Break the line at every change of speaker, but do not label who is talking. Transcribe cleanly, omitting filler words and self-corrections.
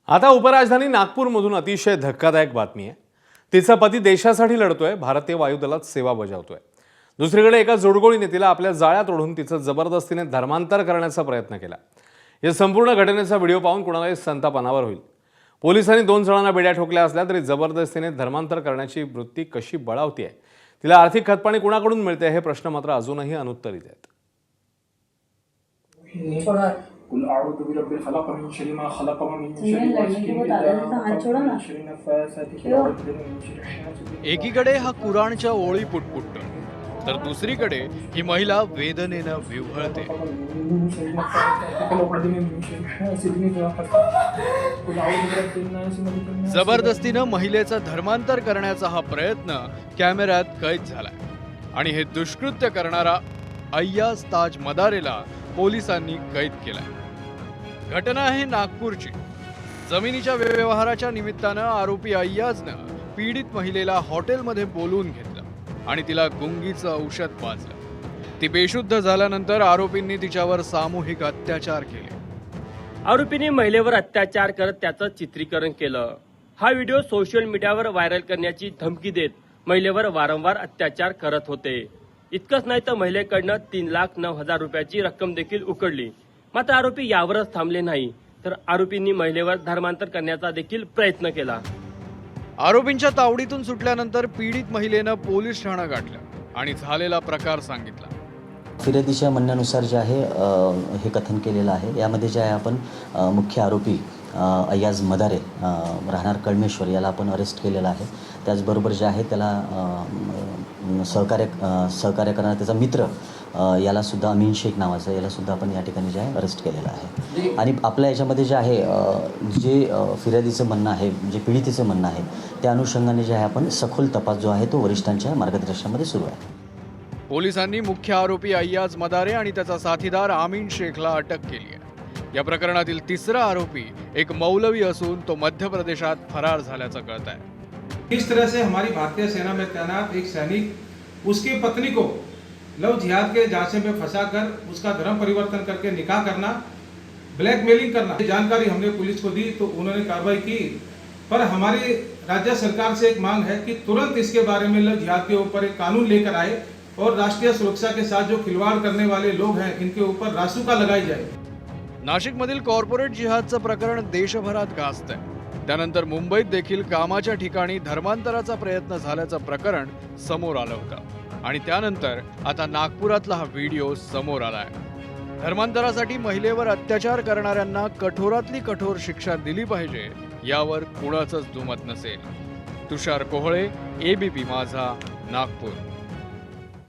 आता उपराजधानी नागपूरमधून अतिशय धक्कादायक बातमी आहे। तिचा पती देशासाठी लढतोय, भारतीय वायुदलात सेवा बजावतोय। दुसरीकडे एका जोडगोळीने तिला आपल्या जाळ्यात ओढून तिचं जबरदस्तीने धर्मांतर करण्याचा प्रयत्न केला। या संपूर्ण घटनेचा व्हिडिओ पाहून कोणालाही संताप अनावर होईल। पोलिसांनी 2 जणांना बेड्या ठोकल्या असल्या तरी जबरदस्तीने धर्मांतर करण्याची वृत्ती कशी बळावतीये, तिला आर्थिक खतपाणी कुणाकडून मिळते हे प्रश्न मात्र अजूनही अनुत्तरित आहेत।
कुल आउज़ु बिरब्बिल खलक़ मिन शर्रि मा खलक़ व मिन शर्रि गासिकिन इज़ा वक़ब।
एकीकडे हा कुराणच्या ओळी पुटपुटतो, तर दुसरीकडे ही महिला वेदनेनं विव्हळते। जबरदस्तीनं महिलेचं धर्मांतर करण्याचा हा प्रयत्न कॅमेऱ्यात कैद झालाय आणि हे दुष्कृत्य करणारा अय्याज ताज मदारेला पोलिसांनी कैद केलाय। घटना आहे नागपूरची। जमिनीच्या व्यवहाराच्या निमित्तानं आरोपी अय्याजनं पीडित महिलेला हॉटेलमध्ये बोलवून घेतलं आणि तिला गुंगीचं औषध पाजलं। ती बेशुद्ध झाल्यानंतर आरोपींनी तिच्यावर सामूहिक अत्याचार केले।
आरोपींनी महिलेवर अत्याचार करत त्याचं चित्रीकरण केलं। हा व्हिडिओ सोशल मीडियावर व्हायरल करण्याची धमकी देत महिलेवर वारंवार अत्याचार करत होते। इतकंच नाही तर महिलेकडनं 3,09,000 रुपयाची रक्कम देखील उकळली। मात्र आरोपी यावरच थांबले नाही, तर आरोपींनी महिलेवर धर्मांतर करण्याचा देखील प्रयत्न केला।
आरोपींच्या तावडीतून सुटल्यानंतर पीडित महिलेनं पोलीस ठाणं गाठलं आणि झालेला प्रकार सांगितला।
फिर्यादीच्या म्हणण्यानुसार जे आहे हे कथन केलेलं आहे। यामध्ये जे आहे आपण मुख्य आरोपी अय्याज मदारे राहणार कळमेश्वर याला आपण अरेस्ट केलेला आहे। त्याचबरोबर जे आहे त्याला सहकार्य करणारा त्याचा मित्र याला सुद्धा अमीन शेख नावाचा याला सुद्धा आपण या ठिकाणी जे आहे अरेस्ट केलेला आहे। आणि आपल्या याच्यामध्ये जे आहे जे फिर्यादीचं म्हणणं आहे, जे पीडितेचं म्हणणं आहे, त्या अनुषंगाने जे आहे आपण सखोल तपास जो आहे तो वरिष्ठांच्या मार्गदर्शनामध्ये सुरू आहे।
पोलिसांनी मुख्य आरोपी अय्याज मदारे आणि त्याचा साथीदार आमीन शेखला अटक केली आहे। या प्रकरणातील तिसरा आरोपी एक मौलवी असून तो मध्य प्रदेशात फरार झाल्याचं कळत आहे।
इस तरह से हमारी भारतीय सेना में तैनात एक सैनिक उसकी पत्नी को लव जिहाद के झांसे में फंसाकर उसका धर्म परिवर्तन करके निकाह करना, ब्लैकमेलिंग करना, जानकारी हमने पुलिस को दी तो उन्होंने कार्रवाई की। पर हमारी राज्य सरकार से एक मांग है कि तुरंत इसके बारे में लव जिहाद के ऊपर एक कानून लेकर आए और राष्ट्रीय सुरक्षा के साथ जो खिलवाड़ करने वाले लोग हैं इनके ऊपर रासुका लगाई जाए।
नाशिकमधील कॉर्पोरेट जिहादचं प्रकरण देशभरात गाजतंय। त्यानंतर मुंबईत देखील कामाच्या ठिकाणी धर्मांतराचा प्रयत्न झाल्याचं प्रकरण समोर आलं होतं आणि त्यानंतर आता नागपुरातला हा व्हिडिओ समोर आलाय। धर्मांतरासाठी महिलेवर अत्याचार करणाऱ्यांना कठोरातली कठोर शिक्षा दिली पाहिजे यावर कुणाचंच दुमत नसेल। तुषार कोहळे, ABP माझा, नागपूर।